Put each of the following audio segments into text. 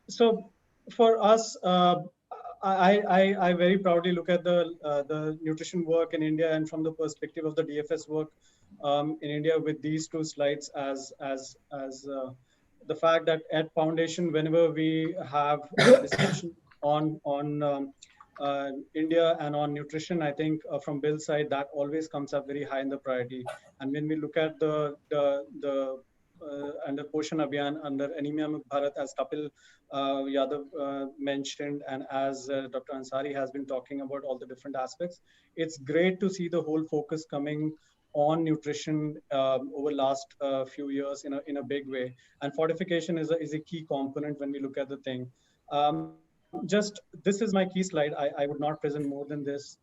So for us, I very proudly look at the nutrition work in India, and from the perspective of the DFS work in India, with these two slides as the fact that at Foundation, whenever we have a discussion on India and on nutrition, I think from Bill's side that always comes up very high in the priority. And when we look at the under Poshan Abhiyan, under Anemia Mukt Bharat, as Kapil Yadav mentioned, and as Dr. Ansari has been talking about all the different aspects, it's great to see the whole focus coming on nutrition over last few years in a big way. And fortification is a key component when we look at the thing. Just this is my key slide. I would not present more than this.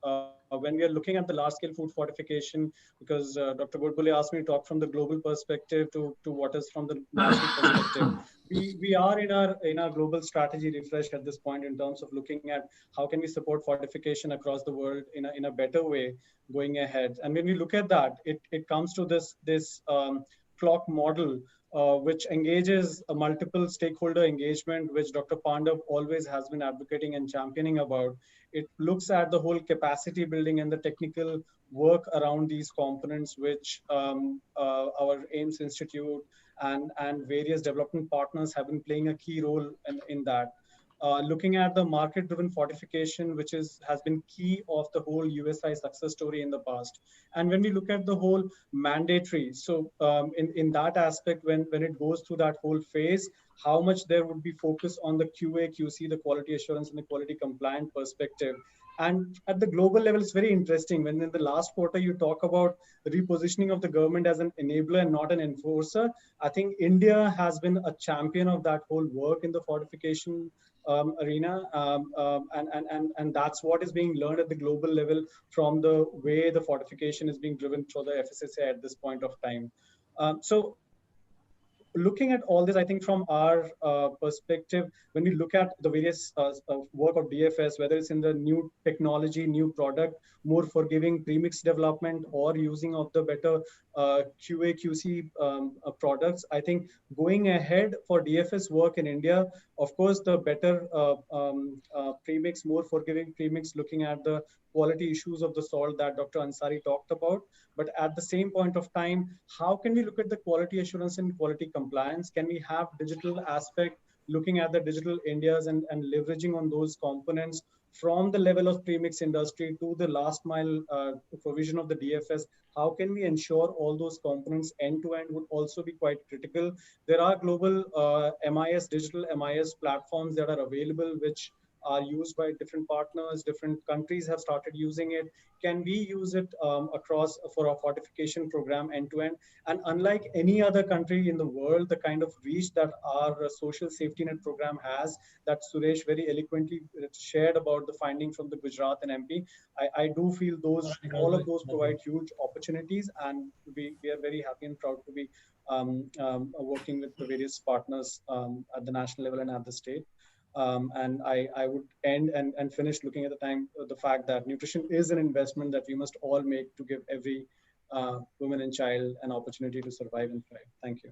When we are looking at the large scale food fortification, because Dr. Bodbole asked me to talk from the global perspective to what is from the national perspective. We are in our global strategy refresh at this point in terms of looking at how can we support fortification across the world in a better way going ahead. And when we look at that, it comes to this clock model, which engages a multiple stakeholder engagement, which Dr. Pandav always has been advocating and championing about. It looks at the whole capacity building and the technical work around these components, which our AIMS Institute and various development partners have been playing a key role in that. Looking at the market-driven fortification, which has been key of the whole USI success story in the past. And when we look at the whole mandatory, so in that aspect, when it goes through that whole phase, how much there would be focus on the QA, QC, the quality assurance and the quality compliant perspective. And at the global level, it's very interesting when in the last quarter you talk about the repositioning of the government as an enabler and not an enforcer. I think India has been a champion of that whole work in the fortification arena, and that's what is being learned at the global level from the way the fortification is being driven through the FSSA at this point of time. So looking at all this, I think from our perspective, when we look at the various work of DFS, whether it's in the new technology, new product, more forgiving premix development, or using of the better QA, QC products, I think going ahead for DFS work in India, of course, the better premix, more forgiving premix, looking at the quality issues of the salt that Dr. Ansari talked about. But at the same point of time, how can we look at the quality assurance and quality compliance? Can we have digital aspect, looking at the digital Indias and leveraging on those components from the level of premix industry to the last mile provision of the DFS? How can we ensure all those components end to end would also be quite critical. There are global MIS, digital MIS platforms that are available, which are used by different partners. Different countries have started using it. Can we use it across for our fortification program end to end? And unlike any other country in the world, the kind of reach that our social safety net program has, that Suresh very eloquently shared about the finding from the Gujarat and MP, I do feel all of those provide huge opportunities, and we are very happy and proud to be working with the various partners at the national level and at the state. And I would end and finish looking at the fact that nutrition is an investment that we must all make to give every woman and child an opportunity to survive and thrive. Thank you.